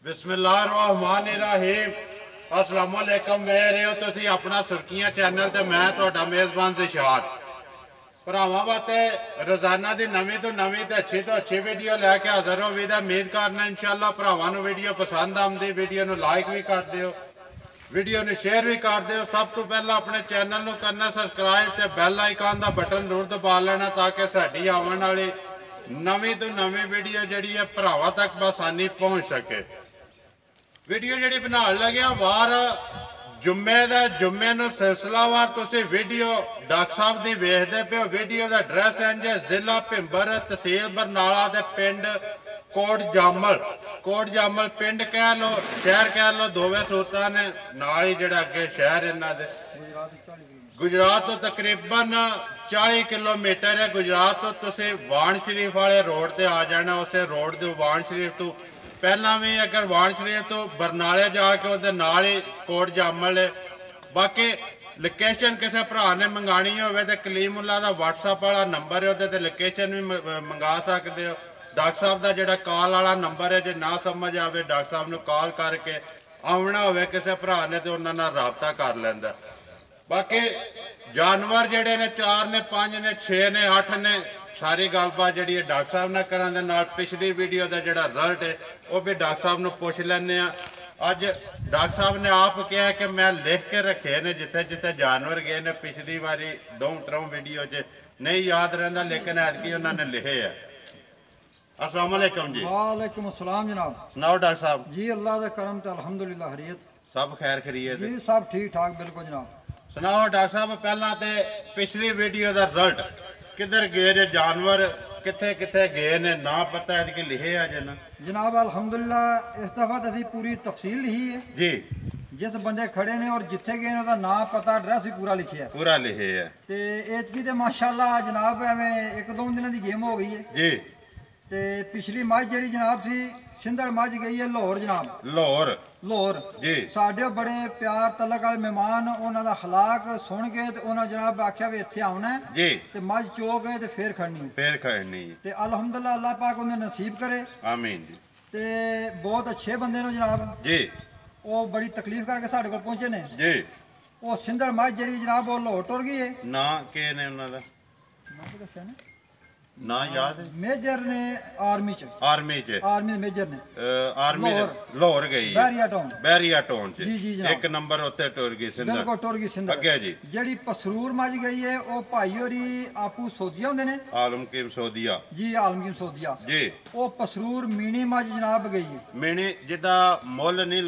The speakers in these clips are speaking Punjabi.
बिस्मिल्लाहिर्रहमानिर्रहीम अस्सलाम वालेकुम। मेरे हो तुसी अपना सुर्खियां चैनल ते मैं तुहाडा मेज़बान दिशार भरावां वास्ते रोजाना की नवीं तो नवीं ते अच्छी वीडियो लैके हाजिर हो। उम्मीद करना इंशाअल्लाह भरावां नूं वीडियो पसंद आउंदी। वीडियो नूं लाइक भी कर दिओ, वीडियो नूं शेयर भी कर दिओ। सब तो पहला अपने चैनल नूं करना सबसक्राइब ते बैल आइकन का बटन जरूर दबा लेना ताकि साडी आउण वाली नवीं तो नवीं वीडियो जिहड़ी है भरावां तक बसानी पहुँच सके। वीडियो जी बना लगे वार जुम्मे नूं सिलसिलावार तुसीं वीडियो डॉक्टर साहब की वेखदे पे हो। वीडियो का एड्रैस इंज है जिला भिंबर तहसील बरनाला दे पिंड कोट जामल पिंड कह लो शहर कह लो, दोवें सूरतां ने नाल ही जिहड़ा अगे शहर इन्हां दे गुजरात तो तकरीबन 40 किलोमीटर है। गुजरात तो तुसीं वाण शरीफ वाले रोड से आ जाना। उस रोड के वाण शरीफ तो पहला भी अगर वाण शरीफ तो बरनाले जाके वो नाल ही कोट जामल है। बाकी लोकेशन किसी भरा ने मंगानी हो तो कलीमुल्ला का व्हाट्सअप वाला नंबर है, वो लोकेशन भी मंगा सकते हो। डॉक्टर साहब का जोड़ा कॉल वाला नंबर है, जो ना समझ आए डॉक्टर साहब को कॉल करके आना हो किसी भरा ने तो उन्होंने रबता कर लेंदा। बाकी जानवर जोड़े ने 4 ने 5 ने 6 ने 8 ने सारी गलबात जी है डॉक्टर साहब ने करा दे नाल। पिछली वीडियो का जोड़ा रिजल्ट है वह भी डॉक्टर साहब को पुछ लें। अज डॉक्टर साहब ने आप कहा कि मैं लिख के रखे ने जिथे जिथे जानवर गए ने। पिछली बारी 2-3 वीडियो च नहीं याद रहा लेकिन ऐतकी उन्होंने लिखे है। अस्सलाम वालेकुम जी। वालेकुम अस्सलाम जनाब। सुनाओ डॉक्टर साहब जी अल्लाह का करम तो अल्हम्दुलिल्लाह खैरियत सब खैर खरीत जी सब ठीक ठाक बिल्कुल जनाब। सुनाओ डॉक्टर साहब पहला तो पिछली वीडियो का रिजल्ट किधर गए जे जानवर किथे किथे गए ने ना पता है लिखे है जे ना जनाब अल्हम्दुलिल्लाह इस दफा तो अभी पूरी तफसील लिखी है जी। जिस बंदे खड़े ने और जिथे गए ने ना पता एड्रैस भी पूरा लिखे है पूरा लिखे है। ते एतकी ते माशाअल्लाह जनाब एवं 1-2 दिनों की गेम हो गई है जी। ते पिछली मझ जी जनाब सी सिंधड़ मझ गई है लाहौर जनाब। लाहौर जी। साढ़े बड़े प्यार तलक वाले मेहमान उन्हों का हलाक सुन के ते उन्होंने जनाब आख्या भी इत्थे आना है जी ते मझ चो गए ते फिर खड़नी ते अल्हम्दुलिल्लाह अल्लाह पाक उन्हें नसीब करे आमीन जी। ते बहुत अच्छे बंदे ने जनाब जी। वो बड़ी तकलीफ करके साढ़े को पहुंचे ने जी। वो सिंधड़ मझ जी जनाब वो लाहौर टुर गई है ना के ने उन्हों दा दस्या ना ना याद है। मेजर ने आर्मी मेजर ने आर्मी लाहौर गई बैरिया टाउन च जी जी एक नंबर उत्ते टुर गई सिंधड़। बिल्कुल टुर गई सिंधड़ अगे जी। जेड़ी पसरूर मझ गई है वो भाई होरी आपू सोदिया होंदे ने आलमकीम सोदिया जी आलमकीम सोदिया जी। वो पसरूर मीनी मझ जनाब गई है मीनी जिदा मुल नहीं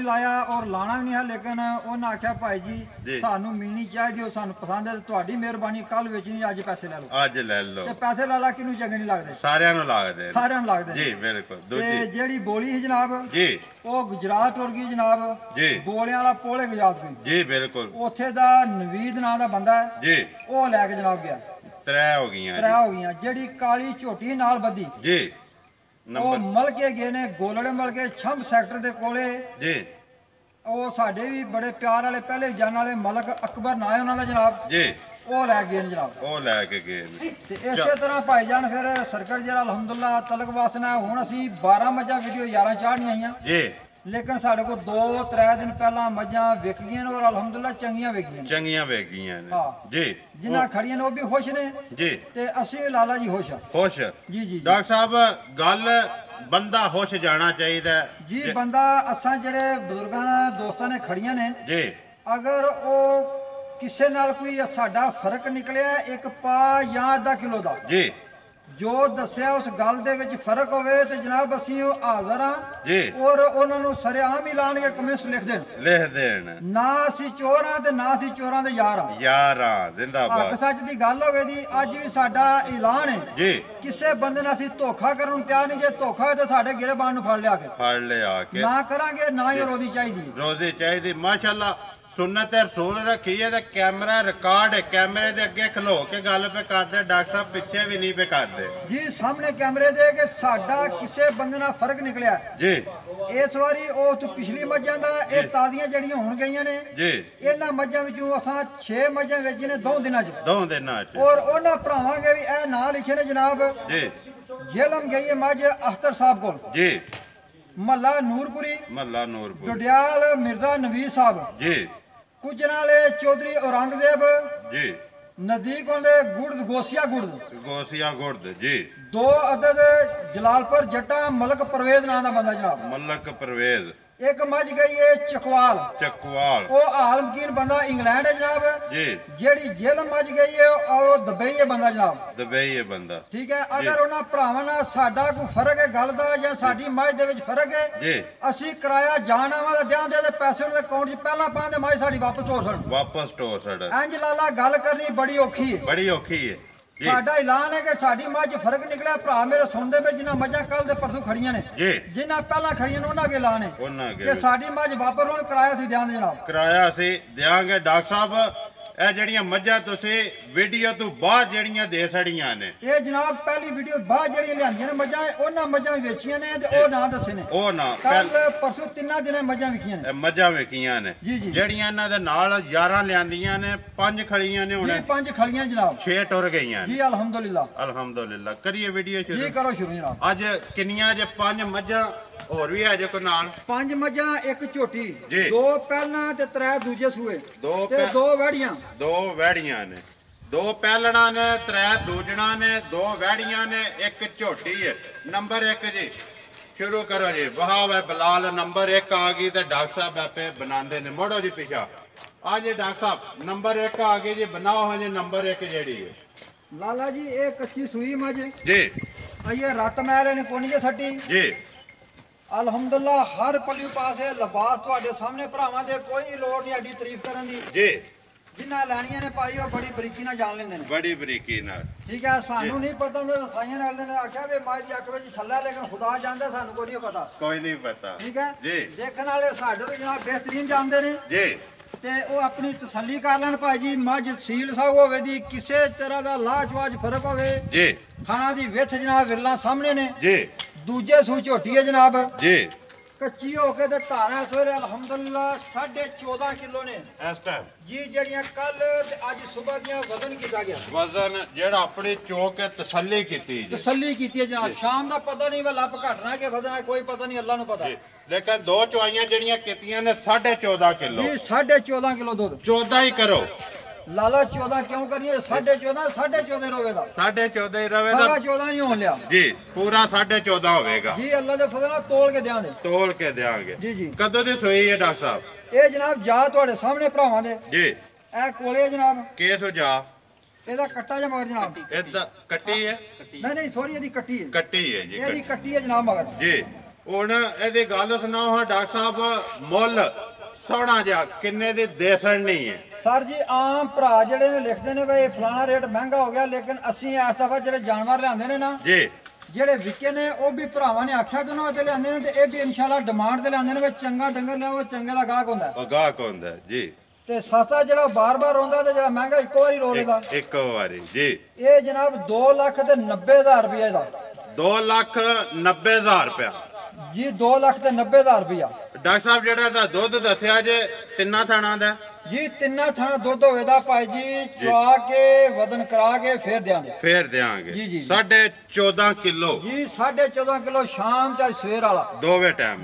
लाया और लाना भी नहीं है लेकिन उन्हें आख्या भाई जी सानू मीनी चाहिए सानू पसंद है तुहाडी मेहरबानी कल बेचनी अज पैसे ले लो अज ले लो पैसे ला ला किनू चंगे नहीं लगते सारियां नूं लगदे जी बिल्कुल। ते जेड़ी बोली है जनाब जी वो गुजरात टुर गई जनाब जी। बोलियां वाला पोले गुजरात गई जी बिल्कुल। उत्थे दा नवीद नाम दा बंदा है जी वो लैके जनाब गया 3 हो गई जेड़ी काली झोटी नाल बदी जी वो मल के गए ने गोलड़े मल के छंभ सैक्टर दे कोले जी। वो साडे भी बड़े प्यार वाले पहले जान वाले मलक अकबर ना है उन्हां दा जनाब जी वो लै गए जनाब वो लैके गए। इसे तरह भाईजान फिर सर्कट जरा अलहमदुल्ला तलक वासना हुण असीं 12 मझां वीडियो 11 चाढ़नियां आईयां जी लेकिन साढ़े को 2-3 दिन पहला मझां विक गईयां और अलहमदुल्ला चंगियां विक गईयां हाँ जी। जिन्हां खड़ियां ने वो भी खुश ने जी ते असीं लाला जी खुश जी जी। डॉक्टर साहब गल बंदा खुश जाना चाहिए जी बंदा असां जेड़े बुजुर्गां दोस्तां ने खड़ियां ने जी अगर वो किसी नाल कोई साडा फर्क निकलिया 1 पा या आधा किलो दा जी जो दस्या उस गल दे विच फर्क होवे ते जनाब असीं हाज़र हां जी और उन्हां नूं सरेआम ही लाण के कमेंट्स लिख देण ना असीं चोर हां ते ना असीं चोरां दे यार हां जिंदाबाद। हक सच दी गल होवे दी अज भी साडा ऐलान है जी किसी बंदे नाल असीं धोखा करन नूं तैयार नहीं। जे धोखा होए ते साडे गिरबान नूं फड़ लिया के ना करांगे ना ही रोज़ी चाहिदी माशाअल्लाह। सुन्नत रसूल रखी है तो कैमरा रिकॉर्ड है कैमरे दे अगे खलो के गल पे करते डॉक्टर साहब पिछे भी नहीं पे करते जी सामने कैमरे दे के साडा किसी बंदे नाल फर्क निकलिया जी। इस बारी ओ तो पिछली मझां दा ए तादियां जड़ियां हुण गईयां ने जी इन्हां मझां विचों असां 6 मझां वेची ने 2 दिनां च और उन्हां भरावां के भी ए नाम लिखे ने जनाब जी। झेलम गई है मझ अख्तर साहब कोल जी महला नूरपुरी डुडियाल मिर्जा नवीद साहब जी कुजनाले चौधरी औरंगजेब जी नजदीक होंगे गुर्द गोसिया गुर्द जी 2 अदद जलालपुर जट्टा मलक परवेज नाम का बंदा जनाब मलक परवेज एक मझ गई है चकवाल वो आलमगीर बंदा इंग्लैंड है जनाब जी जेड़ी जेल मझ गई है और दुबई है बंदा जनाब दुबई है बंदा ठीक है अगर उन्हां भरावां नाल साडा कोई फर्क है गल दा जां साडी मझ दे विच फर्क है जी असीं किराया जान आवां दा देंदे ते पैसे उन्हां दे अकाउंट च पहला पांदे मझ साडी वापस टोर साडा इंज लाला गल करनी बड़ी औखी है साडा ऐलान है कि साडी मझ फर्क निकलिया भरा मेरे सुनते पे जिन्हां मझां कल दे परसों खड़ियां ने जिन्हां पहला खड़ियां ने उन्हां अगे ऐलान है कि साडी मझ वापस हुण किराया असीं देंगे जनाब किराया असीं देंगे डॉक्टर साहब ਇਹ ਜਿਹੜੀਆਂ ਮੱਝਾਂ ਤੁਸੀਂ ਵੀਡੀਓ ਤੋਂ ਬਾਅਦ ਜਿਹੜੀਆਂ ਦੇ ਛੜੀਆਂ ਨੇ ਇਹ ਜਨਾਬ ਪਹਿਲੀ ਵੀਡੀਓ ਬਾਅਦ ਜਿਹੜੀਆਂ ਲਿਆਂਦੀਆਂ ਨੇ ਮੱਝਾਂ ਉਹਨਾਂ ਮੱਝਾਂ ਵੇਚੀਆਂ ਨੇ ਤੇ ਉਹ ਨਾਂ ਦੱਸੇ ਨੇ ਉਹ ਨਾਂ ਕੱਲ ਪਰਸੋਂ 3 ਦਿਨੇ ਮੱਝਾਂ ਵਿਕੀਆਂ ਨੇ ਮੱਝਾਂ ਵਿਕੀਆਂ ਨੇ ਜਿਹੜੀਆਂ ਇਹਨਾਂ ਦੇ ਨਾਲ 11 ਲਿਆਂਦੀਆਂ ਨੇ 5 ਖੜੀਆਂ ਨੇ ਹੁਣ 5 ਖੜੀਆਂ ਜਨਾਬ 6 ਟੁਰ ਗਈਆਂ ਜੀ ਅਲਹਮਦੁਲਿਲਾ ਕਰੀਏ ਵੀਡੀਓ ਸ਼ੁਰੂ ਜੀ ਕਰੋ ਸ਼ੁਰੂ ਜਨਾਬ ਅੱਜ ਕਿੰਨੀਆਂ ਜੇ 5 ਮੱਝਾਂ और भी है जो को नाल 5 मझा एक झोटी 2 पहलना ते 3 दूजे सूए 2 वैड़ियां ने 2 पहलना ने 3 दूजना ने 2 वैड़ियां ने एक झोटी है नंबर 1 जी शुरू करो जी वहाव है बिलाल नंबर 1 आ गई तो डॉक्टर साहब आपे बनाते ने मोड़ो जी पीछा आ जी डॉक्टर साहब नंबर 1 आ गई जी बनाओ है जी नंबर 1 जेड़ी है लाला जी ये कच्ची सूई मझ जी ये रत मैल ने कोनी सट्टी जी अल्हम्दुलिल्लाह हर पल्लू पासे लिबास तुहाडे सामने भरावां दे कोई लोड़ नहीं एडी तारीफ करन दी जी जिन्हां लैणियां ने पाई ओ बड़ी बरीकी नाल जान लेंदे ने बड़ी बरीकी नाल ठीक है सानू नहीं पता हुंदा साईं नाल ने आख्या वे मां दी अख विच छल्ला लेकिन खुदा जानदा सानू कोई नहीं पता ठीक है जी देखण वाले साडे तो जनाब बेहतरीन जानदे ने जी ते ओ अपनी तसल्ली कर लैण भाई जी मझ सील साहब होवे दी किसे तरह दा लाजवाब फर्क होवे जी खाना दी विच जनाब विरला सामने ने जी दूजे सू झोटी है जनाब जी कच्ची होके ते धारा सवेरे अल्हम्दुलिल्लाह 14.5 किलो ने इस टाइम जी जड़ियां कल ते आज सुबह दियां वजन कीता गया वजन जेड़ा अपनी चौक के तसल्ली कीती है जनाब शाम दा पता नहीं वे लप घटना के वजना कोई पता नहीं अल्लाह नु पता लेकिन 2 चवाइयां जड़ियां कीतियां ने 14.5 किलो जी 14.5 किलो दूध 14 ही करो लाला 14 क्यों करिए 14.5 रोवेगा 14.5 ही रोवेगा 14 नहीं होने लिया जी पूरा 14.5 होवेगा जी अल्लाह दे फजल नाल तोल के देंगे जी जी कदों दी सोई है डॉक्टर साहब ये जनाब जा तुहाडे सामने भरावां दे जी ए कोले जनाब केस हो जा एदा कट्टा जा मगर जनाब एदा कट्टी है नहीं सॉरी एदी कट्टी है जी एदी कट्टी है जनाब मगर जी हुन एदी गल सुनाओ डॉक्टर साहब मुੱਲ सोना जा किन्ने दी देसण नहीं है सर जी आम भरा जेडे ने लिखते ने भाई फलाना रेट महंगा हो गया लेकिन असी इस दफा जेडे जानवर लिआंदे ने ना जी जेडे विके ने वो भी भरावां ने आख्या कि उन्हां ते लिआंदे ने ते ए भी इंशाल्लाह डिमांड ते लिआंदे ने चंगा डंगर लिआओ चंगे दा गाहक हुंदा है जी ते सस्ता जेड़ा बार-बार आउंदा ते जेड़ा महंगा इक्को वारी रोलेगा इक्को वारी जी ये जनाब 2,90,000 रुपया दा 2,90,000 रुपया जी 2,90,000 रुपया डॉक्टर साहब जेड़ा दा दुध दस्या जे 3 थाना दा जी 3 थाना दुध होएदा भाई जी चवा के वजन करा के फिर देंगे जी जी 14.5 किलो जी 14.5 किलो शाम चा सवेर वाला दोवे टाइम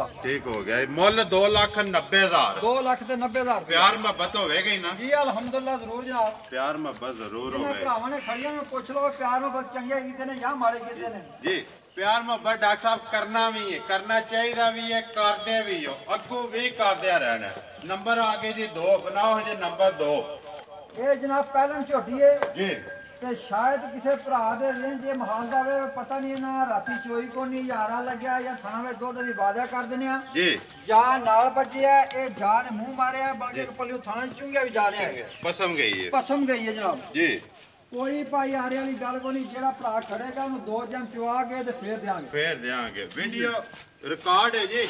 दा ठीक हो गया मुੱਲ 2,90,000 2,90,000 प्यार मोहब्बत होवेगी ना जी अल्हम्दुलिल्लाह जरूर जनाब प्यार मोहब्बत जरूर होवे भरावां ने खड़ियां में पूछ लो प्यार मोहब्बत चंगे कीते ने या माड़े कीते ने जी प्यार मोहब्बत डॉक्टर साहब करना भी है करना चाहिए भी है करते भी हो अगू भी करदे रहना नंबर आ गए जी 2 बनाओ जी नंबर 2 ये जनाब पहलन झोटी है जी ते शायद किसी भरा दे जे महाल दा वे पता नहीं ना राती चोई को नहीं यारा लगया या थाना में दुध दी वादा कर देने आ जी जा नाल बजिया ए जा ने मुंह मारिया बल्कि पल्लू थाना चुंगिया भी जा रहा है पसम गई है जनाब जी कोई भाई आरे वाली गल को नहीं जेड़ा भरा खड़ेगा उन्हें 2 जन चुआ के ते फिर देंगे वीडियो रिकॉर्ड है जी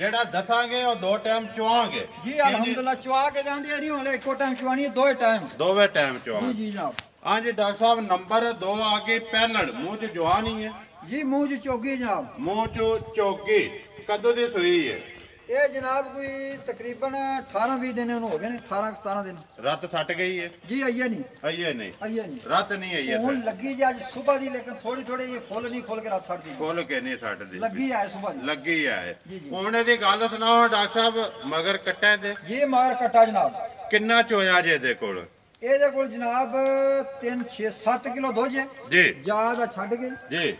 जेड़ा दसांगे और 2 टाइम चुआंगे जी अल्हम्दुलिल्लाह चुआ के देंगे नहीं होले एको टाइम चुआनी दोवे टाइम चुआ जी जनाब हां जी डॉक्टर साहब नंबर 2 आगे पहलड़ मुंह च जवान ही है जी मुंह च चोगी जनाब मुंह च चोगी कदों दी सोई है ਇਹ ਜਨਾਬ ਕੋਈ ਤਕਰੀਬਨ 18-20 ਦਿਨ ਉਹਨੂੰ ਹੋ ਗਏ ਨੇ 18-17 ਦਿਨ ਰਾਤ ਸੱਟ ਗਈ ਹੈ ਜੀ ਆਈਏ ਨਹੀਂ ਰਾਤ ਨਹੀਂ ਆਈ ਹੈ ਹੁਣ ਲੱਗੀ ਜੀ ਅੱਜ ਸਵੇਰ ਦੀ ਲੇਕਿਨ ਥੋੜੀ ਇਹ ਫੁੱਲ ਨਹੀਂ ਖੋਲ ਕੇ ਰਾਤ ਛੱਡ ਦੀ ਖੋਲ ਕੇ ਨਹੀਂ ਛੱਡਦੀ ਲੱਗੀ ਆਏ ਸਵੇਰ ਦੀ ਲੱਗੀ ਆਏ ਹੁਣ ਇਹਦੀ ਗੱਲ ਸੁਣਾਓ ਡਾਕਟਰ ਸਾਹਿਬ ਮਗਰ ਕੱਟੇ ਤੇ ਜੀ ਮਗਰ ਕੱਟਾ ਜਨਾਬ ਕਿੰਨਾ ਚੋਇਆ ਜੇ ਇਹਦੇ ਕੋਲ ਇਹਦੇ ਕੋਲ ਜਨਾਬ 3-6-7 ਕਿਲੋ ਦੁੱਧ ਜੀ ਜ਼ਿਆਦਾ ਛੱਡ ਕੇ ਜੀ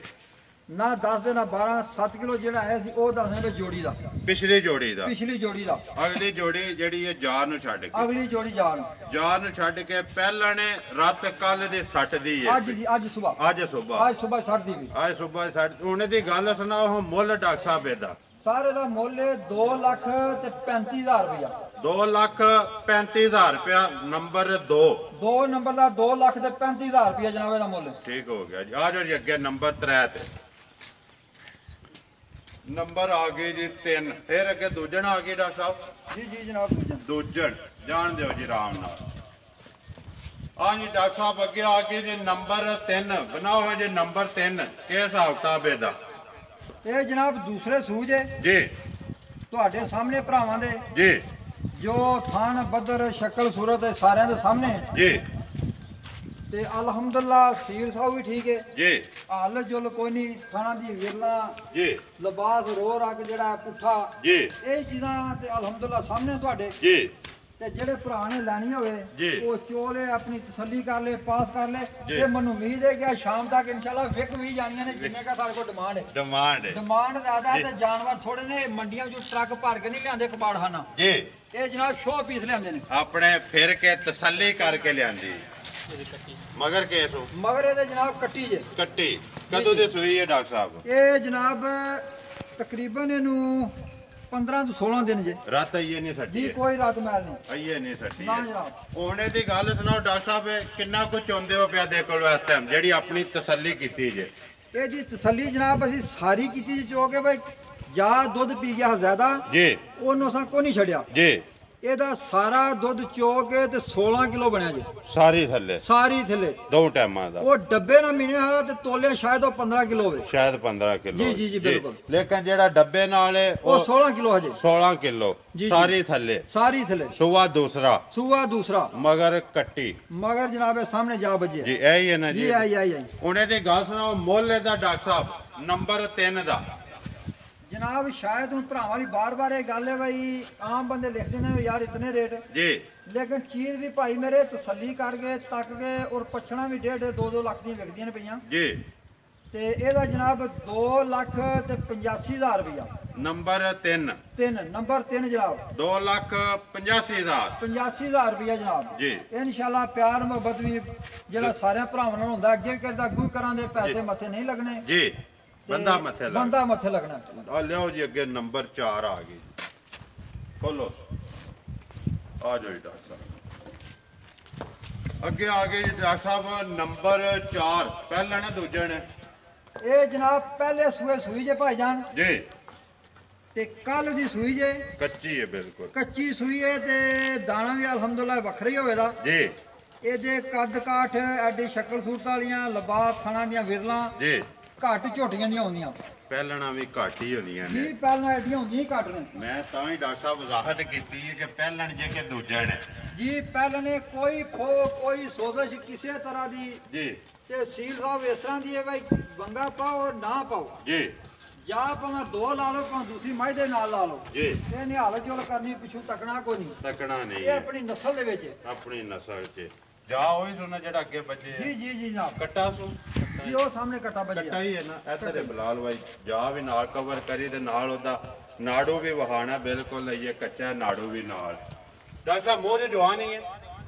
ਨਾ 10 ਦੇ ਨਾ 12-7 ਕਿਲੋ ਜਿਹੜਾ ਆਇਆ ਸੀ ਉਹ ਦੱਸਦੇ ਜੋੜੀ ਦਾ ਪਿਛਲੀ ਜੋੜੀ ਦਾ ਅਗਲੀ ਜੋੜੀ ਜਿਹੜੀ ਹੈ ਜਾਨ ਨੂੰ ਛੱਡ ਕੇ ਅਗਲੀ ਜੋੜੀ ਜਾਨ ਨੂੰ ਛੱਡ ਕੇ ਪਹਿਲਾਂ ਨੇ ਰਾਤ ਕੱਲ ਦੇ ਸੱਟ ਦੀ ਹੈ ਅੱਜ ਸਵੇਰ ਛੱਡਦੀ ਵੀ ਅੱਜ ਸਵੇਰ ਸੱਟ ਉਹਨੇ ਦੀ ਗੱਲ ਸੁਣਾਓ ਮੁੱਲ ਡਾਕਟਰ ਸਾਹਿਬ ਇਹਦਾ ਸਾਰੇ ਦਾ ਮੁੱਲ 2,35,000 ਰੁਪਇਆ 2,35,000 ਰੁਪਇਆ ਨੰਬਰ 2 ਨੰਬਰ ਦਾ 2,35,000 ਰੁਪਇਆ ਜਨਾਬ ਇਹਦਾ ਮੁੱਲ ਠੀਕ ਹੋ ਗਿਆ ਜੀ ਆ ਜਾਓ ਜੀ ਅੱਗੇ ਨੰਬਰ 3 ਤੇ ਨੰਬਰ ਆ ਗਏ ਜੀ 3 ਫਿਰ ਅੱਗੇ ਦੂਜਣ ਆ ਗਈ ਡਾਕਟਰ ਸਾਹਿਬ ਜੀ ਜਨਾਬ ਦੂਜਣ ਜਾਣ ਦਿਓ ਜੀ ਆਰਾਮ ਨਾਲ ਆ ਜੀ ਡਾਕਟਰ ਸਾਹਿਬ ਅੱਗੇ ਆ ਗਏ ਜੀ ਨੰਬਰ 3 ਬਣਾਓ ਜੀ ਨੰਬਰ 3 ਕਿਸ ਹਿਸਾਬ ਕਿਤਾਬ ਇਹਦਾ ਇਹ ਜਨਾਬ ਦੂਸਰੇ ਸੂਝ ਹੈ ਜੀ ਤੁਹਾਡੇ ਸਾਹਮਣੇ ਭਰਾਵਾਂ ਦੇ ਜੀ ਜੋ ਥਾਨ ਬੱਦਰ ਸ਼ਕਲ ਸੂਰਤ ਸਾਰਿਆਂ ਦੇ ਸਾਹਮਣੇ ਜੀ ਤੇ ਅਲਹਮਦੁਲਿਲਾ ਸੀਰ ਸਾਹਿਬ ਵੀ ਠੀਕ ਹੈ ਜੀ ਹਾਲ ਜੁਲ ਕੋਈ ਨਹੀਂ ਖਾਣਾ ਦੀ ਵਿਰਲਾ ਜੀ ਲਿਬਾਸ ਰੋ ਰਗ ਜਿਹੜਾ ਪੁੱਠਾ ਜੀ ਇਹ ਚੀਜ਼ਾਂ ਤੇ ਅਲਹਮਦੁਲਿਲਾ ਸਾਹਮਣੇ ਤੁਹਾਡੇ ਜੀ ਤੇ ਜਿਹੜੇ ਭਰਾ ਨੇ ਲੈਣੀ ਹੋਵੇ ਉਹ ਚੋਲੇ ਆਪਣੀ ਤਸੱਲੀ ਕਰ ਲੈ ਪਾਸ ਕਰ ਲੈ ਤੇ ਮੈਨੂੰ ਉਮੀਦ ਹੈ ਕਿ ਸ਼ਾਮ ਤੱਕ ਇਨਸ਼ਾਅੱਲਾ ਵਿਕ ਵੀ ਜਾਣੀਆਂ ਨੇ ਜਿੰਨੇ ਕਾ ਸਾਡੇ ਕੋਲ ਡਿਮਾਂਡ ਜ਼ਿਆਦਾ ਤੇ ਜਾਨਵਰ ਥੋੜੇ ਨੇ ਮੰਡੀਆਂ ਵਿੱਚ ਟਰੱਕ ਭਰ ਕੇ ਨਹੀਂ ਲਿਆਂਦੇ ਕਬਾੜਖਾਨਾ ਜੀ ਇਹ ਜਨਾਬ ਸ਼ੋਅ ਪੀਸ ਲਿਆਂਦੇ ਨੇ ਆਪਣੇ ਫਿਰ ਕੇ ਤਸੱਲੀ ਕਰਕੇ ਲਿਆਂਦੀ ਮਗਰ ਕੇਸੋ ਮਗਰ ਇਹਦੇ ਜਨਾਬ ਕੱਟੀ ਕਦੋਂ ਦੇ ਸੂਈ ਹੈ ਡਾਕਟਰ ਸਾਹਿਬ ਇਹ ਜਨਾਬ ਤਕਰੀਬਨ ਇਹਨੂੰ 15 ਤੋਂ 16 ਦਿਨ ਜੇ ਰਾਤ ਆਈਏ ਨਹੀਂ ਸੱਟੀ ਜੀ ਕੋਈ ਰਾਤ ਮੈਲ ਨਹੀਂ ਆਈਏ ਨਹੀਂ ਸੱਟੀ ਨਾ ਜਨਾਬ ਉਹਨੇ ਦੀ ਗੱਲ ਸੁਣਾਓ ਡਾਕਟਰ ਸਾਹਿਬ ਕਿੰਨਾ ਕੁ ਚਾਹੁੰਦੇ ਹੋ ਪਿਆ ਦੇ ਕੋਲ ਇਸ ਟਾਈਮ ਜਿਹੜੀ ਆਪਣੀ ਤਸੱਲੀ ਕੀਤੀ ਜੇ ਇਹਦੀ ਤਸੱਲੀ ਜਨਾਬ ਅਸੀਂ ਸਾਰੀ ਕੀਤੀ ਜੋ ਕਿ ਭਾਈ ਜਾਂ ਦੁੱਧ ਪੀ ਗਿਆ ਜ਼ਿਆਦਾ ਜੀ ਉਹਨੂੰ ਅਸਾਂ ਕੋਈ ਨਹੀਂ ਛੱਡਿਆ ਜੀ ਇਹਦਾ ਸਾਰਾ ਦੁੱਧ ਚੋ ਕੇ ਤੇ 16 ਕਿਲੋ ਬਣਿਆ ਜੀ ਸਾਰੀ ਥੱਲੇ ਦੋ ਟਾਈਮਾਂ ਦਾ ਉਹ ਡੱਬੇ ਨਾਲ ਮਿਣਿਆ ਤੇ ਤੋਲੇ ਸ਼ਾਇਦ ਉਹ 15 ਕਿਲੋ ਹੋਵੇ ਸ਼ਾਇਦ 15 ਕਿਲੋ ਜੀ ਬਿਲਕੁਲ ਲੇਕਿਨ ਜਿਹੜਾ ਡੱਬੇ ਨਾਲ ਉਹ 16 ਕਿਲੋ ਹਜੇ 16 ਕਿਲੋ ਸਾਰੀ ਥੱਲੇ ਸੂਆ ਦੂਸਰਾ ਮਗਰ ਕੱਟੀ ਮਗਰ ਜਨਾਬ ਇਹ ਸਾਹਮਣੇ ਜਾ ਵੱਜੇ ਜੀ ਇਹ ਹੀ ਹੈ ਨਾ ਜੀ ਆਈ ਉਹਨੇ ਦੀ ਗੱਲ ਸੁਣਾਓ ਮੁੱਲ ਇਹਦਾ ਡਾਕਟਰ ਸਾਹਿਬ ਨੰਬਰ 3 ਦਾ ਜਨਾਬ ਸ਼ਾਇਦ ਹੁਣ ਭਰਾਵਾਂ ਵਾਲੀ ਬਾਰ-ਬਾਰ ਇਹ ਗੱਲ ਹੈ ਭਾਈ ਆਮ ਬੰਦੇ ਲਿਖਦੇ ਨੇ ਯਾਰ ਇਤਨੇ ਰੇਟ ਜੀ ਲੇਕਿਨ ਚੀਜ਼ ਵੀ ਭਾਈ ਮੇਰੇ ਤਸੱਲੀ ਕਰਕੇ ਤੱਕ ਕੇ ਔਰ ਪਛਣਾ ਵੀ 1.5-2 ਲੱਖ ਦੀਆਂ ਵਿਕਦੀਆਂ ਨੇ ਪਈਆਂ ਜੀ ਤੇ ਇਹਦਾ ਜਨਾਬ 2,85,000 ਰੁਪਇਆ ਨੰਬਰ 3 ਜਨਾਬ 2,85,000 ਰੁਪਇਆ ਜਨਾਬ ਜੀ ਇਨਸ਼ਾਅੱਲਾ ਪਿਆਰ ਮੁਹੱਬਤ ਵੀ ਜਿਹੜਾ ਸਾਰਿਆਂ ਭਰਾਵਾਂ ਨਾਲ ਹੁੰਦਾ ਅੱਗੇ ਕਰਦਾ ਅੱਗੂ ਕਰਾਂ ਦੇ ਪੈਸੇ ਮੱਥੇ ਨਹੀਂ ਲੱਗਣੇ ਜੀ ਬੰਦਾ ਮੱਥੇ ਲੱਗਣਾ ਆ ਲਿਓ ਜੀ ਅੱਗੇ ਨੰਬਰ 4 ਆ ਗਈ ਖੋਲੋ ਆ ਜਾਓ ਡਾਕਟਰ ਸਾਹਿਬ ਅੱਗੇ ਆ ਗਏ ਜੀ ਡਾਕਟਰ ਸਾਹਿਬ ਨੰਬਰ 4 ਪਹਿਲਾ ਨੇ ਦੂਜੇ ਨੇ ਇਹ ਜਨਾਬ ਪਹਿਲੇ ਸੂਈ ਜੇ ਭਾਈਜਾਨ ਜੀ ਤੇ ਕੱਲ ਦੀ ਸੂਈ ਜੇ ਕੱਚੀ ਹੈ ਬਿਲਕੁਲ ਕੱਚੀ ਸੂਈ ਹੈ ਤੇ ਦਾਣਾ ਵੀ ਅਲਹਮਦੁਲਿਲਾ ਵੱਖਰਾ ਹੀ ਹੋਵੇਗਾ ਜੀ ਇਹਦੇ ਕੱਦ ਕਾਠ ਐਡੀ ਸ਼ਕਲ ਸੂਰਤ ਵਾਲੀਆਂ ਲਬਾਸ ਥਣਾ ਦੀਆਂ ਵਿਰਲਾਂ ਜੀ ਘੱਟ ਝੋਟੀਆਂ ਦੀਆਂ ਆਉਂਦੀਆਂ ਪਹਿਲਣਾ ਵੀ ਘੱਟ ਹੀ ਹੁੰਦੀਆਂ ਨੇ ਜੀ ਪਹਿਲਾਂ ਐਡੀਆਂ ਹੁੰਦੀਆਂ ਘੱਟ ਨੇ ਮੈਂ ਤਾਂ ਹੀ ਡਾਕਟਰ ਸਾਹਿਬ ਵਜ਼ਾਹਤ ਕੀਤੀ ਹੈ ਕਿ ਪਹਿਲਣ ਜੇ ਕਿ ਦੂਜੇ ਨੇ ਜੀ ਪਹਿਲਣੇ ਕੋਈ ਸੋਜ਼ਸ਼ ਕਿਸੇ ਤਰ੍ਹਾਂ ਦੀ ਜੀ ਤੇ ਸੀਲ ਸਾਹਿਬ ਇਸ ਤਰ੍ਹਾਂ ਦੀ ਹੈ ਭਾਈ ਬੰਗਾ ਪਾਓ ਨਾ ਪਾਓ ਜੀ ਜਾਂ ਭਾਵੇਂ 2 ਲਾ ਲਓ ਭਾਵੇਂ ਦੂਸਰੀ ਮੱਝ ਦੇ ਨਾਲ ਲਾ ਲਓ ਜੀ ਇਹ ਨਿਹਾਲ ਜੋਲ ਕਰਨੀ ਪਿੱਛੋਂ ਤੱਕਣਾ ਕੋਈ ਨਹੀਂ ਇਹ ਆਪਣੀ ਨਸਲ ਦੇ ਵਿੱਚ ਆਪਣੀ ਨਸਲ 'ਚ ਜਾ ਉਹੀ ਸੁਣਾ ਜਿਹੜਾ ਅੱਗੇ ਬੱਜੇ ਜੀ ਜਨਾਬ ਕੱਟਾ ਸੂ ਜੀ ਉਹ ਸਾਹਮਣੇ ਕੱਟਾ ਹੀ ਹੈ ਨਾ ਇੱਧਰ ਬਲਾਲ ਬਾਈ ਜਾ ਵੀ ਨਾਲ ਕਵਰ ਕਰੀ ਤੇ ਨਾਲ ਉਹਦਾ ਨਾੜੂ ਵੀ ਵਹਾਣਾ ਬਿਲਕੁਲ ਲਈਏ ਕੱਚਾ ਨਾੜੂ ਵੀ ਨਾਲ ਡਾਕਟਰ ਸਾਹਿਬ ਮੂੰਹ 'ਚ ਜਵਾਨ ਹੀ ਹੈ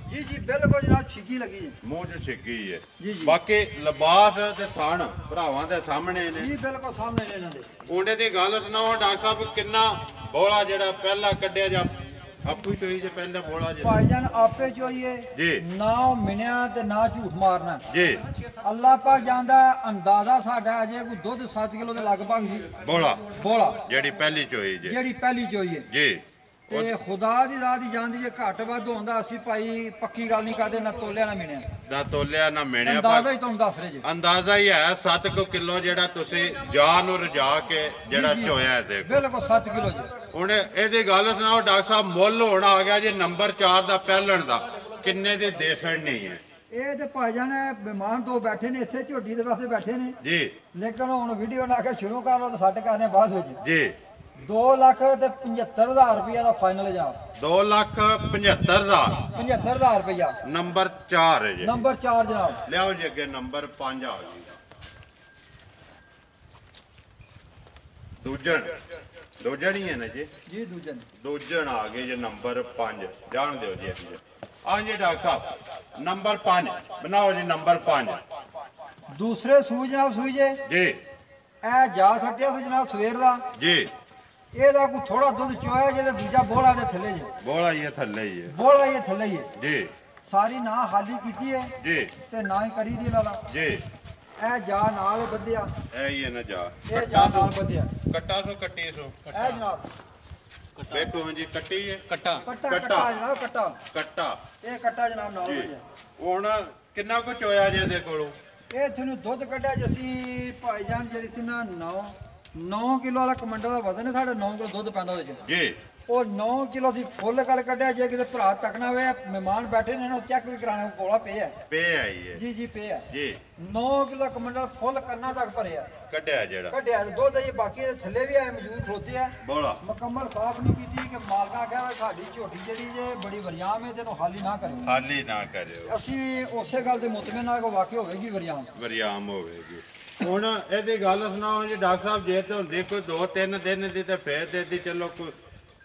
ਜੀ ਬਿਲਕੁਲ ਜਨਾਬ ਛਿੱਗੀ ਲੱਗੀ ਹੈ ਮੂੰਹ 'ਚ ਛਿੱਗੀ ਹੈ ਬਾਕੀ ਲਿਬਾਸ ਤੇ ਥਣ ਭਰਾਵਾਂ ਦੇ ਸਾਹਮਣੇ ਨੇ ਜੀ ਬਿਲਕੁਲ ਸਾਹਮਣੇ ਨੇ ਇਹਨਾਂ ਦੇ ਉਹਨੇ ਦੀ ਗੱਲ ਸੁਣਾਓ ਡਾਕਟਰ ਸਾਹਿਬ ਕਿੰਨਾ ਬੋਲਾ ਜਿਹੜਾ ਪਹਿਲਾਂ ਕੱਢਿਆ ਜਾਂ ਆਪੂ ਹੀ ਚੋਈ ਜੇ ਪਹਿਲਾਂ ਬੋਲਾ ਜੇ ਭਾਈਜਾਨ ਆਪੇ ਚੋਈਏ ਜੀ ਨਾ ਮਿਣਿਆ ਤੇ ਨਾ ਝੂਠ ਮਾਰਨਾ ਜੀ ਅੱਲਾਹ ਪਾਕ ਜਾਣਦਾ ਅੰਦਾਜ਼ਾ ਸਾਡਾ ਅਜੇ ਕੋਈ ਦੁੱਧ 7 ਕਿਲੋ ਦੇ ਲਗਭਗ ਸੀ ਬੋਲਾ ਜਿਹੜੀ ਪਹਿਲੀ ਚੋਈ ਹੈ ਜੀ ਤੇ ਖੁਦਾ ਦੀ ਜ਼ਾਤ ਦੀ ਜਾਣਦੀ ਜੇ ਘੱਟ ਵੱਧ ਹੁੰਦਾ ਅਸੀਂ ਭਾਈ ਪੱਕੀ ਗੱਲ ਨਹੀਂ ਕਰਦੇ ਨਾ ਤੋਲਿਆ ਨਾ ਮਿਣਿਆ ਨਾ ਤੋਲਿਆ ਨਾ ਮਿਣਿਆ ਅੰਦਾਜ਼ਾ ਹੀ ਤੁਹਾਨੂੰ ਦੱਸ ਰਹੇ ਜੀ ਅੰਦਾਜ਼ਾ ਹੀ ਹੈ 7 ਕਿਲੋ ਜਿਹੜਾ ਤੁਸੀਂ ਜਾਨ ਨੂੰ ਰਜਾ ਕੇ ਜਿਹੜਾ ਚੋਇਆ ਦੇਖੋ ਬਿਲਕੁਲ 7 ਕਿਲੋ ਜੀ ਹੁਣ ਇਹਦੀ ਗੱਲ ਸੁਣਾਓ ਡਾਕਟਰ ਸਾਹਿਬ ਮੁੱਲ ਹੋਣ ਆ ਗਿਆ ਜੀ ਨੰਬਰ 4 ਦਾ ਪਹਿਲਣ ਦਾ ਕਿੰਨੇ ਦੀ ਦੇਸਣ ਨਹੀਂ ਹੈ ਇਹ ਤੇ ਭਾਈਜਾਨ ਮਹਿਮਾਨ ਦੋ ਬੈਠੇ ਨੇ ਇੱਥੇ ਝੋਟੀ ਦੇ ਵਾਸਤੇ ਬੈਠੇ ਨੇ ਜੀ ਲੇਕਿਨ ਹੁਣ ਵੀਡੀਓ ਲਾ ਕੇ ਸ਼ੁਰੂ ਕਰ ਲਓ ਤਾਂ ਸਾਡੇ ਕਰਨੇ ਬਾਅਦ ਵਿੱਚ ਜੀ 2,75,000 ਰੁਪਇਆ ਦਾ ਫਾਈਨਲ ਜਾ 2,75,000 75,000 ਰੁਪਇਆ ਨੰਬਰ 4 ਹੈ ਜੀ ਨੰਬਰ 4 ਜਨਾਬ ਲਿਆਓ ਜੀ ਅੱਗੇ ਨੰਬਰ 5 ਆ ਜੀ ਦੂਜਣ ਹੀ ਹੈ ਨਾ ਜੀ ਜੀ ਦੂਜਣ ਆ ਗਏ ਜੀ ਨੰਬਰ 5 ਜਾਣ ਦਿਓ ਜੀ ਅੱਗੇ ਹਾਂ ਜੀ ਡਾਕਟਰ ਸਾਹਿਬ ਨੰਬਰ 5 ਬਣਾਓ ਜੀ ਨੰਬਰ 5 ਦੂਸਰੇ ਸੂਈ ਜਨਾਬ ਸੂਈ ਜੇ ਜੀ ਇਹ ਜਾ ਸੱਟਿਆ ਸੀ ਜਨਾਬ ਸਵੇਰ ਦਾ ਜੀ ਇਹਦਾ ਕੋਈ ਥੋੜਾ ਦੁੱਧ ਚੋਇਆ ਜੇ ਤੇ ਦੂਜਾ ਬੋਲਾ ਦੇ ਥੱਲੇ ਜੇ ਬੋਲਾ ਹੀ ਥੱਲੇ ਹੀ ਹੈ ਬੋਲਾ ਇਹ ਥੱਲੇ ਹੀ ਹੈ ਜੀ ਸਾਰੀ ਨਾ ਹਾਲੀ ਕੀਤੀ ਹੈ ਜੀ ਤੇ ਨਾ ਹੀ ਕਰੀ ਦੀ ਲਾਲਾ ਜੀ ਇਹ ਜਾ ਨਾਲ ਹੀ ਬੱਧਿਆ ਇਹ ਹੀ ਹੈ ਨਾ ਜਾ ਇਹ ਜਾ ਨਾਲ ਬੱਧਿਆ ਕੱਟਾ ਸੋ ਕੱਟੀ ਸੋ ਇਹ ਜਨਾਬ ਵੇਖੋ ਜੀ ਕੱਟੀ ਹੈ ਕੱਟਾ ਜਨਾਬ ਕੱਟਾ ਇਹ ਕੱਟਾ ਜਨਾਬ ਨਾਲ ਜੀ ਬੱਧਿਆ ਹੁਣ ਕਿੰਨਾ ਕੁ ਚੋਇਆ ਜੇ ਇਹਦੇ ਕੋਲੋਂ ਇਹ ਤੁਹਾਨੂੰ ਦੁੱਧ ਕੱਢਿਆ ਜਸੀਂ ਭਾਈਜਾਨ ਜਿਹੜੀ ਸੀ ਨਾ 9 ਕਿਲੋ ਵਾਲਾ ਕਮੰਡਲ ਦਾ ਵਜ਼ਨ ਹੈ ਸਾਡਾ 9 ਕਿਲੋ ਦੁੱਧ ਪੈਂਦਾ ਉਹਦੇ ਚ ਜੀ ਉਹ 9 ਕਿਲੋ ਸੀ ਫੁੱਲ ਕਰ ਕੱਢਿਆ ਜੇ ਕਿਤੇ ਭਰਾ ਤੱਕਣਾ ਹੋਇਆ ਮਹਿਮਾਨ ਬੈਠੇ ਨੇ ਨਾ ਚੈੱਕ ਵੀ ਕਰਾਣਾ ਕੋਲਾ ਪਿਆ ਪੇ ਆਈ ਹੈ ਜੀ ਪਿਆ ਜੀ 9 ਕਿਲੋ ਕਮੰਡਲ ਫੁੱਲ ਕਰਨਾ ਤੱਕ ਭਰਿਆ ਕੱਢਿਆ ਜਿਹੜਾ ਕੱਢਿਆ ਦੁੱਧ ਇਹ ਬਾਕੀ ਇਹਦੇ ਥੱਲੇ ਵੀ ਆਏ ਮੌਜੂਦ ਖਲੋਤੇ ਆ ਬੋਲਾ ਮੁਕੰਮਲ ਸਾਫ਼ ਨਹੀਂ ਕੀਤੀ ਕਿ ਮਾਲਕਾ ਕਹਿੰਦਾ ਸਾਡੀ ਝੋਟੀ ਜਿਹੜੀ ਜੇ ਬੜੀ ਵਰਿਆਮ ਹੈ ਤੈਨੂੰ ਹਾਲੀ ਨਾ ਕਰਿਓ ਖਾਲੀ ਨਾ ਕਰਿਓ ਅਸੀਂ ਉਸੇ ਗੱਲ ਦੇ ਮੁਤਮਿਨ ਆ ਕਿ ਵਾਕਿਆ ਹੋਵੇਗੀ ਵਰਿਆਮ ਹੋਵੇਗੀ ਹੁਣ ਇਹਦੀ ਗੱਲ ਸੁਣਾਓ ਜੀ ਡਾਕਟਰ ਸਾਹਿਬ ਜੇ ਤੇ ਹੁੰਦੀ ਕੋਈ 2-3 ਦਿਨ ਦੀ ਤੇ ਫੇਰ ਦੇਦੀ ਚਲੋ ਕੋਈ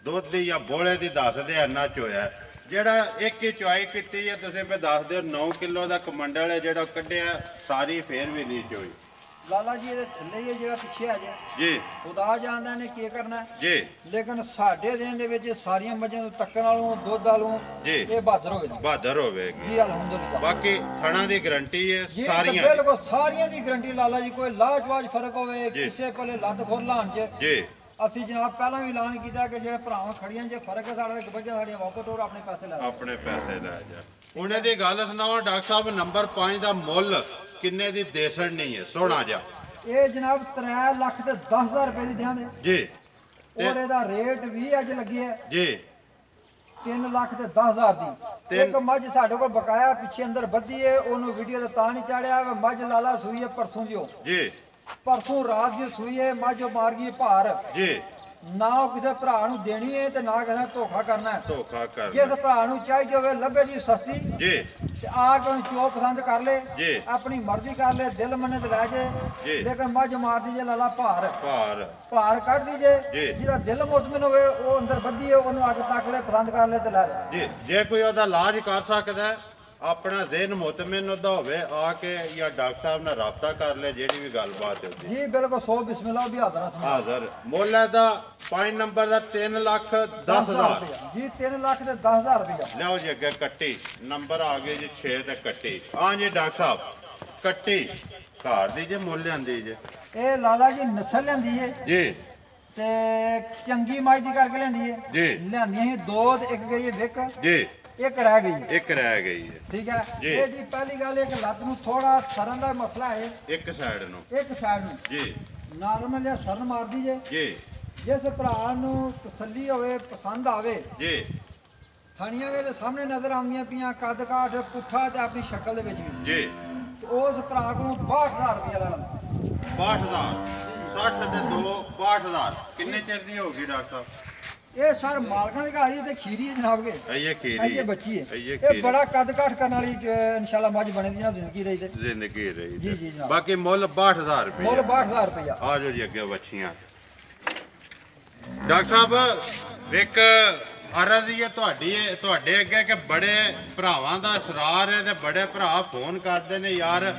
ਦੁੱਧ ਦੀ ਜਾਂ ਬੋਲੇ ਦੀ ਦੱਸਦੇ ਇੰਨਾ ਚੋਇਆ ਜਿਹੜਾ ਇੱਕ ਹੀ ਚੁਆਈ ਕੀਤੀ ਹੈ ਤੁਸੀਂ ਫੇ ਦੱਸ ਦਿਓ 9 ਕਿਲੋ ਦਾ ਕਮੰਡਲ ਹੈ ਜਿਹੜਾ ਕੱਢਿਆ ਸਾਰੀ ਫੇਰ ਵੀ ਨਹੀਂ ਚੋਈ ਲਾਲਾ ਜੀ ਇਹਦੇ ਥੱਲੇ ਹੀ ਜਿਹੜਾ ਪਿੱਛੇ ਆ ਜੇ ਜੀ ਖੁਦਾ ਜਾਣਦਾ ਨੇ ਕੀ ਕਰਨਾ ਜੀ ਲੇਕਿਨ ਸਾਡੇ ਦੇਣ ਦੇ ਵਿੱਚ ਸਾਰੀਆਂ ਮੱਝਾਂ ਤੋਂ ਤੱਕਣ ਵਾਲੋਂ ਦੁੱਧ ਵਾਲੋਂ ਇਹ ਬਹਾਦਰ ਹੋਵੇਗੀ ਜੀ ਅਲਹਮਦੁਲਿਲਾ ਬਾਕੀ ਥਣਾ ਦੀ ਗਾਰੰਟੀ ਹੈ ਸਾਰੀਆਂ ਬਿਲਕੁਲ ਸਾਰੀਆਂ ਦੀ ਗਾਰੰਟੀ ਲਾਲਾ ਜੀ ਕੋਈ ਲਾਜਵਾਬ ਫਰਕ ਹੋਵੇ ਕਿਸੇ ਪਲੇ ਲੱਤ ਖੋਲ ਲਾਣ ਚ ਜੀ ਅਸੀਂ ਜਨਾਬ ਪਹਿਲਾਂ ਵੀ ਐਲਾਨ ਕੀਤਾ ਕਿ ਜਿਹੜੇ ਭਰਾਵਾਂ ਖੜੀਆਂ ਜੇ ਫਰਕ ਹੈ ਸਾਡਾ ਬੱਚਾ ਸਾਡੀਆਂ ਵਾਕਟ ਹੋਰ ਆਪਣੇ ਪੈਸੇ ਲੈ ਜਾ ਹੁਣ ਇਹਦੀ ਗੱਲ ਸੁਣਾਓ ਡਾਕਟਰ ਸਾਹਿਬ ਨੰਬਰ 5 ਦਾ ਮੁੱਲ ਕਿੰਨੇ ਦੀ ਦੇਸਣ ਨਹੀਂ ਹੈ ਸੋਹਣਾ ਜਾ ਇਹ ਜਨਾਬ 3 ਲੱਖ ਤੇ 10,000 ਰੁਪਏ ਦੀ ਦਿਆਂਗੇ ਜੀ ਔਰ ਇਹਦਾ ਰੇਟ ਵੀ ਅੱਜ ਲੱਗੀ ਹੈ ਜੀ 3 ਲੱਖ ਤੇ 10,000 ਦੀ ਇੱਕ ਮੱਝ ਸਾਡੇ ਕੋਲ ਬਕਾਇਆ ਪਿੱਛੇ ਅੰਦਰ ਬੱਧੀ ਹੈ ਉਹਨੂੰ ਵੀਡੀਓ ਤੇ ਤਾਂ ਨਹੀਂ ਚਾੜਿਆ ਮੱਝ ਲਾਲਾ ਸੂਈ ਹੈ ਪਰਸੋਂ ਦਿਓ ਜੀ ਪਰਸੋਂ ਰਾਤ ਦੀ ਸੂਈ ਹੈ ਮੱਝ ਮਾਰ ਗਈ ਭਾਰ ਜੀ ਨਾ ਕਿਸੇ ਭਰਾ ਨੂੰ ਦੇਣੀ ਹੈ ਤੇ ਨਾ ਕਿਸੇ ਧੋਖਾ ਕਰਨਾ ਹੈ ਜਿਸ ਭਰਾ ਨੂੰ ਚਾਹੀਦੀ ਹੋਵੇ ਲੱਭੇ ਦੀ ਸਸਤੀ ਜੀ ਤੇ ਆ ਕੇ ਉਹਨੂੰ ਚੋ ਪਸੰਦ ਕਰ ਲੈ ਆਪਣੀ ਮਰਜ਼ੀ ਕਰ ਲੈ ਦਿਲ ਮੰਨੇ ਤੇ ਲੈ ਜੇ ਲੇਕਿਨ ਮੱਝ ਮਾਰਦੀ ਜੇ ਲਾਲਾ ਭਾਰ ਕੱਢਦੀ ਜੇ ਜਿਹਦਾ ਦਿਲ ਮੁਤਮਿਨ ਹੋਵੇ ਉਹ ਅੰਦਰ ਬੱਧੀ ਹੈ ਉਹਨੂੰ ਆ ਕੇ ਤੱਕ ਲੈ ਪਸੰਦ ਕਰ ਲੈ ਤੇ ਲੈ ਜੀ ਜੇ ਕੋਈ ਉਹਦਾ ਇਲਾਜ ਕਰ ਸਕਦਾ ਆਪਣਾ ਜ਼ਿਹਨ ਮੁਤਮਿਨ ਉਹਦਾ ਹੋਵੇ ਆ ਕੇ ਜਾਂ ਡਾਕਟਰ ਸਾਹਿਬ ਨਾਲ ਰਾਬਤਾ ਕਰ ਲੈ ਜਿਹੜੀ ਵੀ ਗੱਲਬਾਤ ਹੋਵੇ ਜੀ ਬਿਲਕੁਲ 100 ਬਿਸਮਿਲ੍ਲਾ ਵੀ ਹਾਜ਼ਰ ਮੁੱਲ ਦਾ 5 ਨੰਬਰ ਦਾ 3,10,000 ਜੀ 3 ਲੱਖ ਤੇ 10,000 ਰੁਪਇਆ ਲਿਆਓ ਜੀ ਅੱਗੇ ਕੱਟੀ ਨੰਬਰ ਆ ਗਏ ਜੀ 6 ਤੇ ਕੱਟੀ ਹਾਂ ਜੀ ਡਾਕਟਰ ਸਾਹਿਬ ਕੱਟੀ ਘਰ ਦੀ ਜੇ ਮੁੱਲ ਲਿਆਂਦੀ ਜੇ ਇਹ ਲਾਲਾ ਜੀ ਨਸਲ ਲਿਆਂਦੀ ਹੈ ਜੀ ਤੇ ਚੰਗੀ ਮੱਝ ਦੀ ਕਰਕੇ ਲਿਆਂਦੀ ਹੈ ਜੀ ਲਿਆਂਦੀਆਂ ਸੀ 2 ਤੇ ਇੱਕ ਗਈ ਹੈ ਵਿਕ ਜੀ ਇੱਕ ਰਹਿ ਗਈ ਹੈ ਠੀਕ ਹੈ ਇਹ ਜੀ ਪਹਿਲੀ ਗੱਲ ਇੱਕ ਲੱਤ ਨੂੰ ਥੋੜਾ ਸਰਨ ਦਾ ਮਸਲਾ ਹੈ ਇੱਕ ਸਾਈਡ ਨੂੰ ਜੀ ਨਾਰਮਲ ਜਿਹਾ ਸਰਨ ਮਾਰਦੀ ਜੇ ਜੀ ਜਿਸ ਭਰਾ ਨੂੰ ਤਸੱਲੀ ਹੋਵੇ ਪਸੰਦ ਆਵੇ ਜੀ ਥਣੀਆਂ ਵੇ ਦੇ ਸਾਹਮਣੇ ਨਜ਼ਰ ਆਉਂਦੀਆਂ ਪਈਆਂ ਕੱਦ ਕਾਠ ਪੁੱਠਾ ਤੇ ਆਪਣੀ ਸ਼ਕਲ ਦੇ ਵਿੱਚ ਵੀ ਜੀ ਉਸ ਭਰਾ ਕੋਲ 62,000 ਰੁਪਏ ਲੈਣਾ 62,000 60 ਤੇ 2 62,000 ਕਿੰਨੇ ਚਿਰ ਦੀ ਹੋਗੀ ਡਾਕਟਰ ਸਾਹਿਬ ਇਹ ਸਰ ਮਾਲਕਾਂ ਦੇ ਘਰ ਹੀ ਤੇ ਖੀਰੀ ਹੈ ਜਨਾਬ ਕੇ ਇਹ ਬੱਚੀ ਹੈ ਇਹ ਬੜਾ ਕੱਦ ਕਾਠ ਕਰਨ ਵਾਲੀ ਇਨਸ਼ਾਅੱਲਾ ਮੱਝ ਬਣੇ ਦੀ ਨਾ ਜ਼ਿੰਦਗੀ ਰਹੀ ਜੀ ਜੀ ਬਾਕੀ ਮੁੱਲ 62,000 ਰੁਪਏ ਮੁੱਲ 62,000 ਰੁਪਏ ਆ ਜਾਓ ਜੀ ਅੱਗੇ ਬੱਚੀਆਂ ਡਾਕਟਰ ਸਾਹਿਬ ਇੱਕ ਅਰਜ਼ ਹੀ ਹੈ ਤੁਹਾਡੇ ਅੱਗੇ ਕਿ ਬੜੇ ਭਰਾਵਾਂ ਦਾ ਇਸਰਾਰ ਹੈ ਤੇ ਬੜੇ ਭਰਾ ਫੋਨ ਕਰਦੇ ਨੇ ਯਾਰ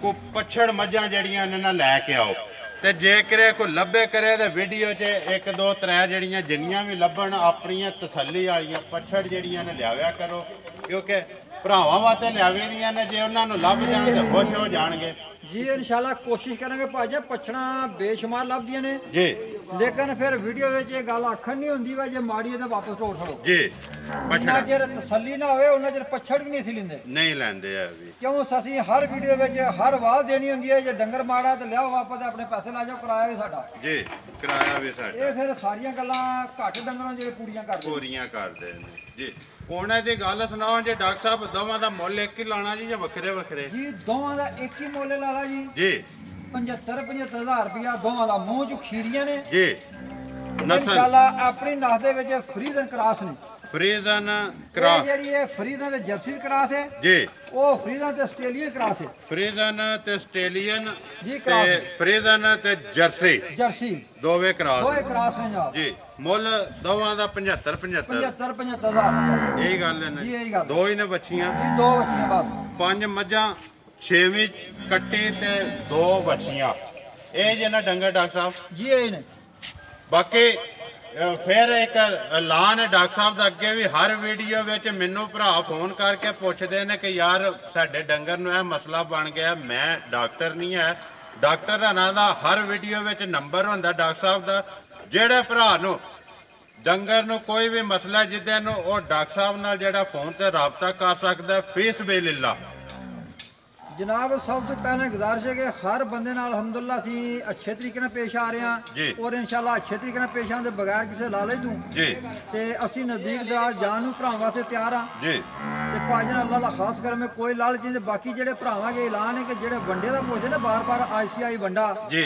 ਕੋ ਪੱਛੜ ਮੱਝਾਂ ਜਿਹੜੀਆਂ ਇਹਨਾਂ ਨਾਲ ਲੈ ਕੇ ਆਓ ਤੇ ਜੇ ਕਰੇ ਕੋਈ ਲੱਭੇ ਕਰੇ ਤੇ ਵੀਡੀਓ 'ਚ 1 2 3 ਜਿਹੜੀਆਂ ਜਿੰਨੀਆਂ ਵੀ ਲੱਭਣ ਆਪਣੀਆਂ ਤਸੱਲੀ ਵਾਲੀਆਂ ਪੱਛੜ ਜਿਹੜੀਆਂ ਨੇ ਲਿਆਵਿਆ ਕਰੋ ਕਿਉਂਕਿ ਭਰਾਵਾਂ ਵਾਸਤੇ ਲਿਆਵੇ ਦੀਆਂ ਨੇ ਜੇ ਉਹਨਾਂ ਨੂੰ ਲੱਭ ਜਾਣ ਤੇ ਖੁਸ਼ ਹੋ ਜਾਣਗੇ ਜੀ ਇਨਸ਼ਾਅੱਲਾ ਕੋਸ਼ਿਸ਼ ਕਰਾਂਗੇ ਭਾਜੀ ਪੱਛੜਾਂ ਬੇਸ਼ੁਮਾਰ ਲੱਭਦੀਆਂ ਨੇ ਜੀ लेकिन फिर वीडियो में ये गल आखन नहीं होंदी वा जे माड़ी है तो वापस तोड़ छड़ो जी पछड़ा जेर तसल्ली ना होवे उन्ना जेर पछड़ भी नहीं लेंदे नहीं लेंदे है अभी क्यों असि हर वीडियो में हर आवाज देनी होंदी है जे डंगर माड़ा ते लियाओ वापस अपने पैसे ला जाओ किराया भी साडा जी किराया भी साडा ये फिर सारियां गल्लां घट डंगरों जेरे पूरियां कर दे जी ਹੁਣ ਇਹਦੀ ਗੱਲ ਸੁਣਾਓ ਜੇ ਡਾਕਟਰ ਸਾਹਿਬ ਦੋਵਾਂ ਦਾ ਮੁੱਲ ਇੱਕ ਹੀ ਲਾਣਾ ਜੀ ਜਾਂ ਵੱਖਰੇ ਵੱਖਰੇ ਜੀ ਦੋਵਾਂ ਦਾ ਇੱਕ ਹੀ ਮੁੱਲ ਲਾ ਲਾ ਜੀ ਜੀ 75,000 ਰੁਪਇਆ ਦੋਵਾਂ ਦਾ ਮੂੰਹ ਚ ਖੀਰੀਆਂ ਨੇ ਜੀ ਨਸਲ ਇਨਸ਼ਾਅੱਲਾ ਆਪਣੀ ਨਸਲ ਦੇ ਵਿੱਚ ਫਰੀਜ਼ਨ ਕਰਾਸ ਨੇ ਫਰੀਜ਼ਨ ਕਰਾਸ ਜਿਹੜੀ ਇਹ ਫਰੀਜ਼ਨ ਤੇ ਜਰਸੀ ਕਰਾਸ ਹੈ ਜੀ ਉਹ ਫਰੀਜ਼ਨ ਤੇ ਆਸਟ੍ਰੇਲੀਅਨ ਕਰਾਸ ਹੈ ਫਰੀਜ਼ਨ ਤੇ ਆਸਟ੍ਰੇਲੀਅਨ ਜੀ ਤੇ ਫਰੀਜ਼ਨ ਤੇ ਜਰਸੀ ਦੋਵੇਂ ਕਰਾਸ ਨੇ ਜਨਾਬ ਜੀ ਮੁੱਲ ਦੋਵਾਂ ਦਾ 75,000 ਇਹੀ ਗੱਲ ਹੈ ਨਾ ਜੀ ਇਹੀ ਗੱਲ ਦੋ ਹੀ ਨੇ ਬੱਚੀਆਂ ਜੀ ਦੋ ਬੱਚੀਆਂ ਬਸ 5 ਮੱਝਾਂ 6ਵੀਂ ਕੱਟੀ ਤੇ 2 ਬੱਚੀਆਂ ਇਹ ਜੇ ਨਾ ਡੰਗਰ ਡਾਕਟਰ ਸਾਹਿਬ ਜੀ ਇਹ ਨੇ ਬਾਕੀ ਫਿਰ ਇੱਕ ਐਲਾਨ ਹੈ ਡਾਕਟਰ ਸਾਹਿਬ ਦਾ ਅੱਗੇ ਵੀ ਹਰ ਵੀਡੀਓ ਵਿੱਚ ਮੈਨੂੰ ਭਰਾ ਫੋਨ ਕਰਕੇ ਪੁੱਛਦੇ ਨੇ ਕਿ ਯਾਰ ਸਾਡੇ ਡੰਗਰ ਨੂੰ ਇਹ ਮਸਲਾ ਬਣ ਗਿਆ ਮੈਂ ਡਾਕਟਰ ਨਹੀਂ ਹੈ ਡਾਕਟਰਾਂ ਦਾ ਹਰ ਵੀਡੀਓ ਵਿੱਚ ਨੰਬਰ ਹੁੰਦਾ ਡਾਕਟਰ ਸਾਹਿਬ ਦਾ ਜਿਹੜੇ ਭਰਾ ਨੂੰ ਡੰਗਰ ਨੂੰ ਕੋਈ ਵੀ ਮਸਲਾ ਜਿੱਦੇ ਨੂੰ ਉਹ ਡਾਕਟਰ ਸਾਹਿਬ ਨਾਲ ਜਿਹੜਾ ਫੋਨ ਤੇ ਰਾਬਤਾ ਕਰ ਸਕਦਾ ਫੀਸ ਬਿਲਿਲਾ जनाब सब तो पहले गुजारिश है कि हर बंदे नाल अल्हम्दुलिल्लाह थी अच्छे तरीके नाल पेश आ रहे हैं और इंशाल्लाह अच्छे तरीके नाल पेश आने बगैर किसी लालच दूं जी ते असी नजदीक दराज जान नूं भरावां वास्ते तैयार हां जी ते भाजन अल्लाह दा खास कर में कोई लालच नहीं बाकी जेड़े भरावां के ऐलान है कि जेड़े वंडे दा भोजन है बार-बार ICI वंडा जी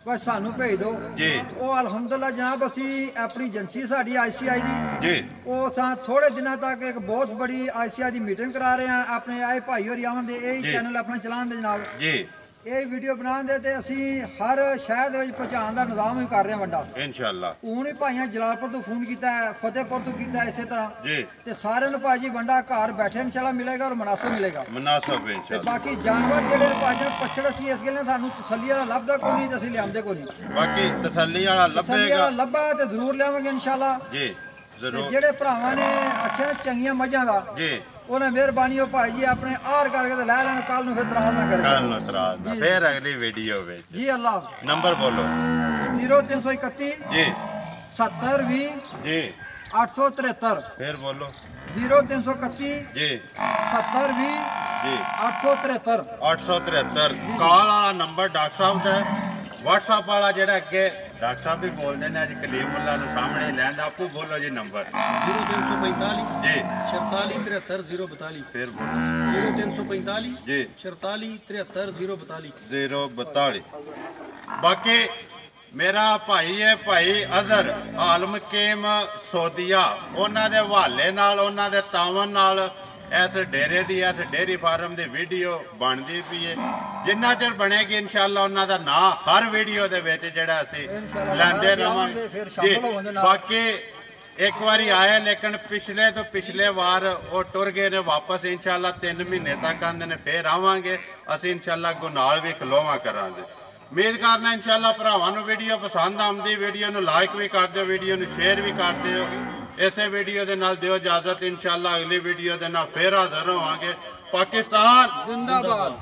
बस सानू भेज दो जी ਉਹ ਅਲਹਮਦੁਲਿਲਾ ਜਨਾਬ ਅਸੀਂ ਆਪਣੀ ਏਜੰਸੀ ਸਾਡੀ ICI ਦੀ ਜੀ ਉਹ ਸਾਂ ਥੋੜੇ ਦਿਨਾਂ ਤੱਕ ਇੱਕ ਬਹੁਤ ਬੜੀ ICI ਦੀ ਮੀਟਿੰਗ ਕਰਾ ਰਹੇ ਆ ਆਪਣੇ ਆਏ ਭਾਈ ਹੋਰੀ ਆਵਣ ਦੇ ਇਹ ਚੈਨਲ ਆਪਣਾ ਚਲਾਉਣ ਦੇ ਜਨਾਬ ਜੀ ਇਹ ਵੀਡੀਓ ਬਣਾਉਣ ਦੇ ਤੇ ਅਸੀਂ ਹਰ ਸ਼ਹਿਰ ਦੇ ਵਿੱਚ ਪਹੁੰਚਾਉਣ ਦਾ ਨਿਜ਼ਾਮ ਵੀ ਕਰ ਰਹੇ ਹਾਂ ਵੱਡਾ ਇਨਸ਼ਾਅੱਲਾ ਹੁਣ ਹੀ ਭਾਈਆਂ ਜਲਾਲਪੁਰ ਤੋਂ ਫੋਨ ਕੀਤਾ ਹੈ ਫਤਿਹਪੁਰ ਤੋਂ ਕੀਤਾ ਇਸੇ ਤਰ੍ਹਾਂ ਜੀ ਤੇ ਸਾਰਿਆਂ ਨੂੰ ਭਾਜੀ ਵੰਡਾ ਘਰ ਬੈਠੇ ਇਨਸ਼ਾਅੱਲਾ ਮਿਲੇਗਾ ਔਰ ਮੁਨਾਸਬ ਮਿਲੇਗਾ ਮੁਨਾਸਬ ਇਨਸ਼ਾਅੱਲਾ ਤੇ ਬਾਕੀ ਜਾਨਵਰ ਜਿਹੜੇ ਭਾਜੀ ਪਛੜ ਸੀ ਇਸ ਗੱਲ ਸਾਨੂੰ ਤਸੱਲੀ ਵਾਲਾ ਲੱਭਦਾ ਕੋਈ ਨਹੀਂ ਤੇ ਅਸੀਂ ਲਿਆਉਂਦੇ ਕੋਈ ਨਹੀਂ ਬਾਕੀ ਤਸੱਲੀ ਵਾਲਾ ਲੱਭੇਗਾ ਲੱਭਾ ਤੇ ਜ਼ਰੂਰ ਲਿਆਵਾਂਗੇ ਇਨਸ਼ਾਅੱਲਾ ਜੀ ਜ਼ਰੂਰ ਜਿਹੜੇ ਭਰਾਵਾਂ ਨੇ ਅੱਛੀਆਂ ਚੰਗੀਆਂ ਮੱਝਾਂ ਦਾ ਜੀ ਉਹਨੇ ਮਿਹਰਬਾਨੀ ਉਹ ਭਾਈ ਜੀ ਆਪਣੇ ਆਰ ਕਰਕੇ ਤੇ ਲੈ ਲੈਣ ਕੱਲ ਨੂੰ ਫਿਰ ਤਰਾਜ਼ ਨਾ ਕਰੇ ਕੱਲ ਨੂੰ ਤਰਾਜ਼ ਨਾ ਫਿਰ ਅਗਲੀ ਵੀਡੀਓ ਵਿੱਚ ਜੀ ਅੱਲਾਹ ਨੰਬਰ ਬੋਲੋ 0331 ਜੀ 7020 ਜੀ 873 ਫਿਰ ਬੋਲੋ 0331 ਜੀ 7020 ਜੀ 873 ਕਾਲ ਵਾਲਾ ਨੰਬਰ ਡਾਕਟਰ ਸਾਹਿਬ ਦਾ WhatsApp ਵਾਲਾ ਜਿਹੜਾ ਅੱਗੇ ਡਾਕਟਰ ਸਾਹਿਬ ਵੀ ਬੋਲਦੇ ਨੇ ਅੱਜ ਕਲੀਮੁੱਲਾ ਨੂੰ ਸਾਹਮਣੇ ਲੈਂਦਾ ਆਪੂ ਬੋਲੋ ਜੀ ਨੰਬਰ 0345 ਜੀ 4473042 ਫਿਰ ਬੋਲੋ 0345 ਜੀ 4473042 ਬਾਕੀ ਮੇਰਾ ਭਾਈ ਹੈ ਭਾਈ ਅਜ਼ਹਰ ਆਲਮ ਕੇਮ ਸੋਦੀਆ ਉਹਨਾਂ ਦੇ ਹਵਾਲੇ ਨਾਲ ਉਹਨਾਂ ਦੇ ਤਾਵਨ ਨਾਲ ਇਸ ਡੇਰੇ ਦੀ ਇਸ ਡੇਰੀ ਫਾਰਮ ਦੀ ਵੀਡੀਓ ਬਣਦੀ ਪਈ ਹੈ ਜਿੰਨਾ ਚਿਰ ਬਣੇਗੀ ਇਨਸ਼ਾਅੱਲਾ ਉਹਨਾਂ ਦਾ ਨਾਂ ਹਰ ਵੀਡੀਓ ਦੇ ਵਿੱਚ ਜਿਹੜਾ ਅਸੀਂ ਲੈਂਦੇ ਰਹਾਂਗੇ ਜੀ ਬਾਕੀ ਇੱਕ ਵਾਰੀ ਆਏ ਲੇਕਿਨ ਪਿਛਲੇ ਵਾਰ ਉਹ ਟੁਰ ਗਏ ਨੇ ਵਾਪਸ ਇਨਸ਼ਾਅੱਲਾ 3 ਮਹੀਨੇ ਤੱਕ ਆਂਦੇ ਨੇ ਫੇਰ ਆਵਾਂਗੇ ਅਸੀਂ ਇਨਸ਼ਾਅੱਲਾ ਗੁਨਾਲ ਵੀ ਖਲੋਵਾ ਕਰਾਂਗੇ ਉਮੀਦ ਕਰਨਾ ਇਨਸ਼ਾਅੱਲਾ ਭਰਾਵਾਂ ਨੂੰ ਵੀਡੀਓ ਪਸੰਦ ਆਉਂਦੀ ਵੀਡੀਓ ਨੂੰ ਲਾਈਕ ਵੀ ਕਰ ਦਿਓ ਵੀਡੀਓ ਨੂੰ ਸ਼ੇਅਰ ਵੀ ਕਰ ਦਿਓ ਇਸੇ ਵੀਡੀਓ ਦੇ ਨਾਲ ਦਿਓ ਇਜਾਜ਼ਤ ਇਨਸ਼ਾਅੱਲਾ ਅਗਲੀ ਵੀਡੀਓ ਦੇ ਨਾਲ ਫੇਰ ਹਾਜ਼ਰ ਹੋਵਾਂਗੇ ਪਾਕਿਸਤਾਨ ਜ਼ਿੰਦਾਬਾਦ।